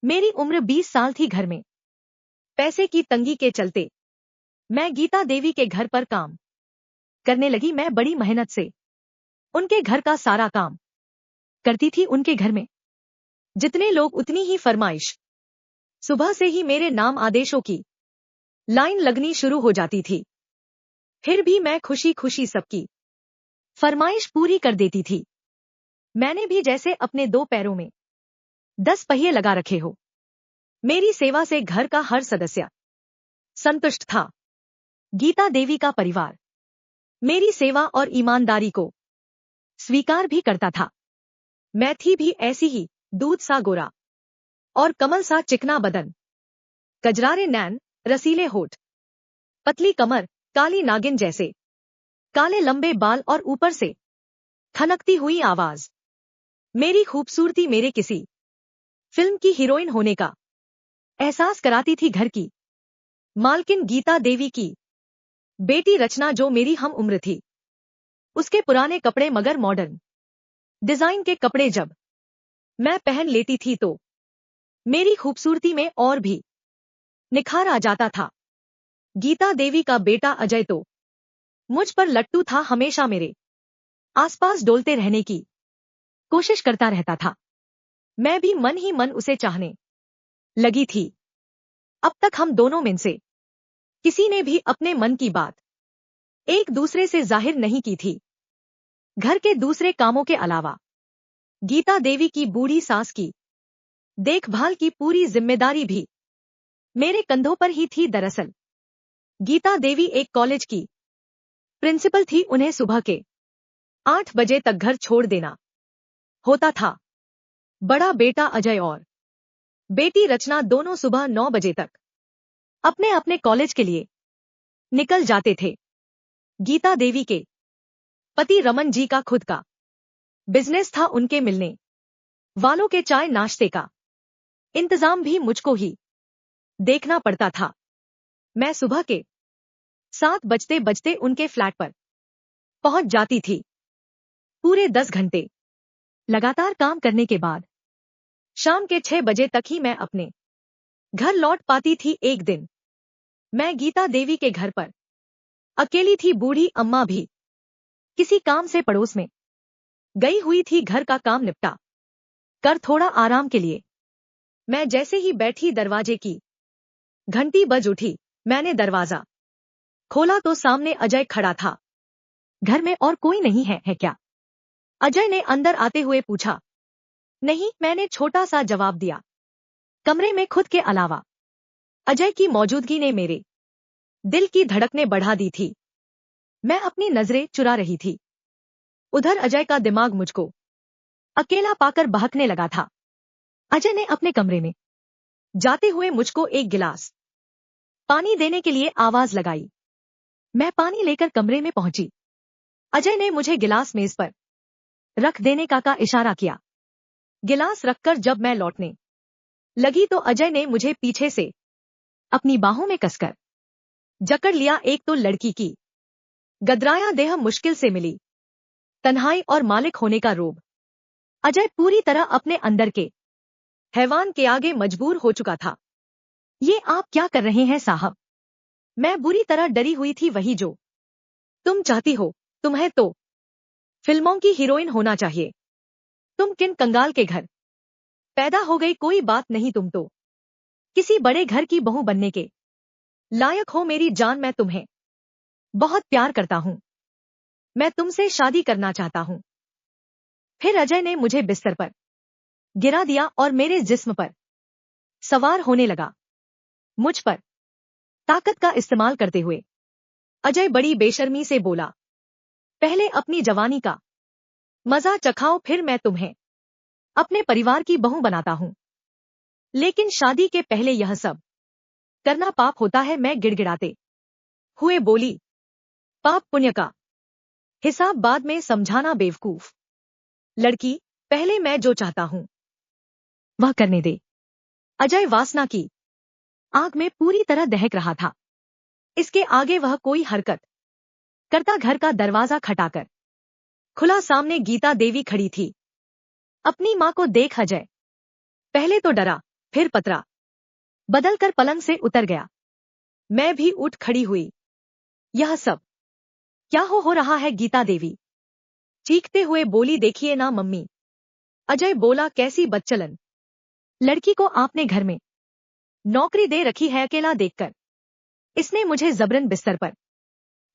मेरी उम्र 20 साल थी। घर में पैसे की तंगी के चलते मैं गीता देवी के घर पर काम करने लगी। मैं बड़ी मेहनत से उनके घर का सारा काम करती थी। उनके घर में जितने लोग उतनी ही फरमाइश। सुबह से ही मेरे नाम आदेशों की लाइन लगनी शुरू हो जाती थी। फिर भी मैं खुशी खुशी सबकी फरमाइश पूरी कर देती थी। मैंने भी जैसे अपने 2 पैरों में 10 पहिए लगा रखे हो। मेरी सेवा से घर का हर सदस्य संतुष्ट था। गीता देवी का परिवार मेरी सेवा और ईमानदारी को स्वीकार भी करता था। मैं थी भी ऐसी ही, दूध सा गोरा और कमल सा चिकना बदन, कजरारे नैन, रसीले होठ, पतली कमर, काली नागिन जैसे काले लंबे बाल और ऊपर से खनकती हुई आवाज। मेरी खूबसूरती मेरे किसी फिल्म की हीरोइन होने का एहसास कराती थी। घर की मालकिन गीता देवी की बेटी रचना, जो मेरी हम उम्र थी, उसके पुराने कपड़े मगर मॉडर्न डिजाइन के कपड़े जब मैं पहन लेती थी तो मेरी खूबसूरती में और भी निखार आ जाता था। गीता देवी का बेटा अजय तो मुझ पर लट्टू था। हमेशा मेरे आसपास डोलते रहने की कोशिश करता रहता था। मैं भी मन ही मन उसे चाहने लगी थी। अब तक हम दोनों में से किसी ने भी अपने मन की बात एक दूसरे से जाहिर नहीं की थी। घर के दूसरे कामों के अलावा गीता देवी की बूढ़ी सास की देखभाल की पूरी जिम्मेदारी भी मेरे कंधों पर ही थी। दरअसल गीता देवी एक कॉलेज की प्रिंसिपल थी। उन्हें सुबह के 8 बजे तक घर छोड़ देना होता था। बड़ा बेटा अजय और बेटी रचना दोनों सुबह 9 बजे तक अपने अपने कॉलेज के लिए निकल जाते थे। गीता देवी के पति रमन जी का खुद का बिजनेस था। उनके मिलने वालों के चाय नाश्ते का इंतजाम भी मुझको ही देखना पड़ता था। मैं सुबह के 7 बजते बजते उनके फ्लैट पर पहुंच जाती थी। पूरे 10 घंटे लगातार काम करने के बाद शाम के 6 बजे तक ही मैं अपने घर लौट पाती थी। एक दिन मैं गीता देवी के घर पर अकेली थी। बूढ़ी अम्मा भी किसी काम से पड़ोस में गई हुई थी। घर का काम निपटा कर थोड़ा आराम के लिए मैं जैसे ही बैठी, दरवाजे की घंटी बज उठी। मैंने दरवाजा खोला तो सामने अजय खड़ा था। घर में और कोई नहीं है क्या? अजय ने अंदर आते हुए पूछा। नहीं, मैंने छोटा सा जवाब दिया। कमरे में खुद के अलावा अजय की मौजूदगी ने मेरे दिल की धड़कनें बढ़ा दी थी। मैं अपनी नजरें चुरा रही थी। उधर अजय का दिमाग मुझको अकेला पाकर बहकने लगा था। अजय ने अपने कमरे में जाते हुए मुझको एक गिलास पानी देने के लिए आवाज लगाई। मैं पानी लेकर कमरे में पहुंची। अजय ने मुझे गिलास मेज पर रख देने का इशारा किया। गिलास रखकर जब मैं लौटने लगी तो अजय ने मुझे पीछे से अपनी बाहों में कसकर जकड़ लिया। एक तो लड़की की गदराया देह, मुश्किल से मिली तन्हाई और मालिक होने का रोब। अजय पूरी तरह अपने अंदर के हैवान के आगे मजबूर हो चुका था। ये आप क्या कर रहे हैं साहब? मैं बुरी तरह डरी हुई थी। वही जो तुम चाहती हो। तुम्हें तो फिल्मों की हीरोइन होना चाहिए। तुम किन कंगाल के घर पैदा हो गई? कोई बात नहीं, तुम तो किसी बड़े घर की बहू बनने के लायक हो। मेरी जान, मैं तुम्हें बहुत प्यार करता हूं। मैं तुमसे शादी करना चाहता हूं। फिर अजय ने मुझे बिस्तर पर गिरा दिया और मेरे जिस्म पर सवार होने लगा। मुझ पर ताकत का इस्तेमाल करते हुए अजय बड़ी बेशर्मी से बोला, पहले अपनी जवानी का मजा चखाओ, फिर मैं तुम्हें अपने परिवार की बहू बनाता हूं। लेकिन शादी के पहले यह सब करना पाप होता है। मैं गिड़गिड़ाते हुए बोली, पाप पुण्य का हिसाब बाद में समझाना बेवकूफ लड़की, पहले मैं जो चाहता हूं वह करने दे। अजय वासना की आग में पूरी तरह दहक रहा था। इसके आगे वह कोई हरकत करता। घर का दरवाजा खटाकर खुला, सामने गीता देवी खड़ी थी। अपनी मां को देख अजय पहले तो डरा, फिर पतरा बदलकर पलंग से उतर गया। मैं भी उठ खड़ी हुई। यह सब क्या हो रहा है? गीता देवी चीखते हुए बोली। देखिए ना मम्मी। अजय बोला। कैसी बदचलन लड़की को आपने घर में नौकरी दे रखी है? अकेला देखकर इसने मुझे जबरन बिस्तर पर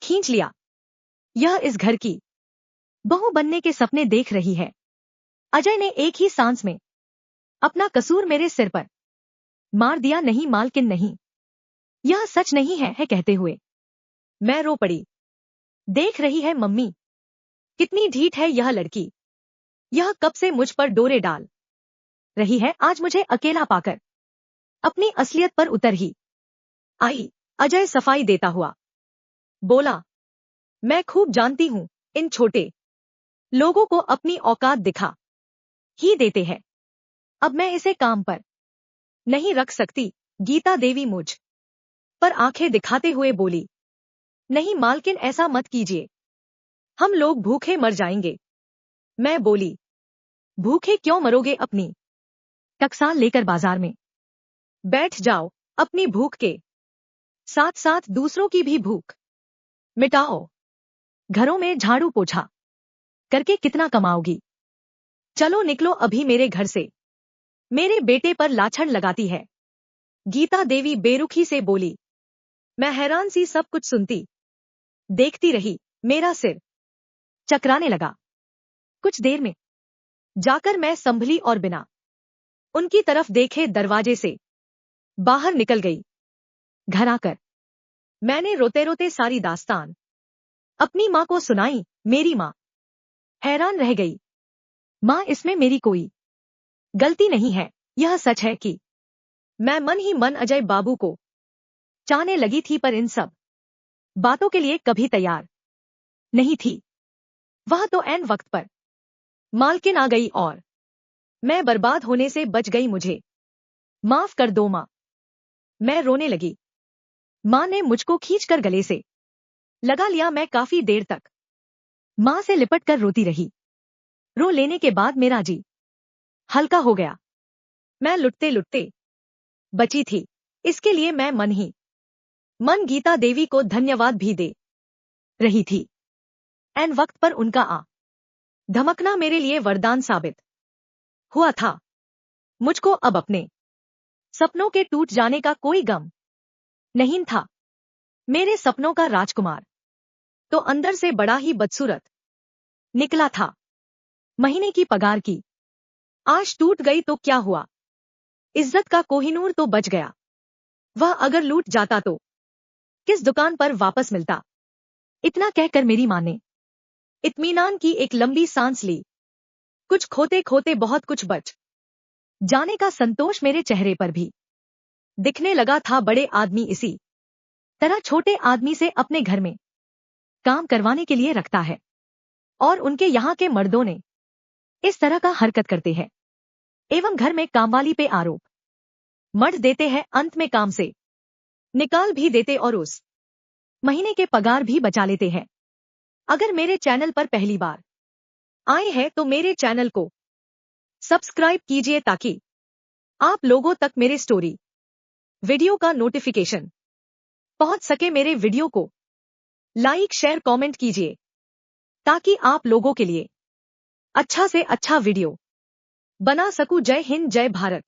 खींच लिया। यह इस घर की बहू बनने के सपने देख रही है। अजय ने एक ही सांस में अपना कसूर मेरे सिर पर मार दिया। नहीं मालकिन नहीं, यह सच नहीं है कहते हुए मैं रो पड़ी। देख रही है मम्मी कितनी ढीठ है यह लड़की। यह कब से मुझ पर डोरे डाल रही है। आज मुझे अकेला पाकर अपनी असलियत पर उतर ही आई। अजय सफाई देता हुआ बोला। मैं खूब जानती हूं इन छोटे लोगों को अपनी औकात दिखा ही देते हैं। अब मैं इसे काम पर नहीं रख सकती। गीता देवी मुझ पर आंखें दिखाते हुए बोली। नहीं मालकिन ऐसा मत कीजिए, हम लोग भूखे मर जाएंगे। मैं बोली। भूखे क्यों मरोगे? अपनी टकसाल लेकर बाजार में बैठ जाओ। अपनी भूख के साथ साथ दूसरों की भी भूख मिटाओ। घरों में झाड़ू पोछा करके कितना कमाओगी? चलो निकलो अभी मेरे घर से। मेरे बेटे पर लाछन लगाती है। गीता देवी बेरुखी से बोली। मैं हैरान सी सब कुछ सुनती देखती रही। मेरा सिर चकराने लगा। कुछ देर में जाकर मैं संभली और बिना उनकी तरफ देखे दरवाजे से बाहर निकल गई। घर आकर मैंने रोते रोते सारी दास्तान अपनी माँ को सुनाई। मेरी माँ हैरान रह गई। माँ इसमें मेरी कोई गलती नहीं है। यह सच है कि मैं मन ही मन अजय बाबू को चाहने लगी थी, पर इन सब बातों के लिए कभी तैयार नहीं थी। वह तो ऐन वक्त पर मालकिन आ गई और मैं बर्बाद होने से बच गई। मुझे माफ कर दो माँ। मैं रोने लगी। माँ ने मुझको खींचकर गले से लगा लिया। मैं काफी देर तक माँ से लिपट कर रोती रही। रो लेने के बाद मेरा जी हल्का हो गया। मैं लुटते लुटते बची थी। इसके लिए मैं मन ही मन गीता देवी को धन्यवाद भी दे रही थी। ऐन वक्त पर उनका आ धमकना मेरे लिए वरदान साबित हुआ था। मुझको अब अपने सपनों के टूट जाने का कोई गम नहीं था। मेरे सपनों का राजकुमार तो अंदर से बड़ा ही बदसूरत निकला था। महीने की पगार की आश टूट गई तो क्या हुआ? इज्जत का कोहिनूर तो बच गया। वह अगर लूट जाता तो किस दुकान पर वापस मिलता? इतना कहकर मेरी माँ ने इत्मीनान की एक लंबी सांस ली। कुछ खोते खोते बहुत कुछ बच जाने का संतोष मेरे चेहरे पर भी दिखने लगा था। बड़े आदमी इसी तरह छोटे आदमी से अपने घर में काम करवाने के लिए रखता है और उनके यहाँ के मर्दों ने इस तरह का हरकत करते हैं एवं घर में कामवाली पे आरोप मढ़ देते हैं। अंत में काम से निकाल भी देते और उस महीने के पगार भी बचा लेते हैं। अगर मेरे चैनल पर पहली बार आए हैं तो मेरे चैनल को सब्सक्राइब कीजिए ताकि आप लोगों तक मेरे स्टोरी वीडियो का नोटिफिकेशन पहुंच सके। मेरे वीडियो को लाइक शेयर कमेंट कीजिए ताकि आप लोगों के लिए अच्छा से अच्छा वीडियो बना सकूं। जय हिंद, जय भारत।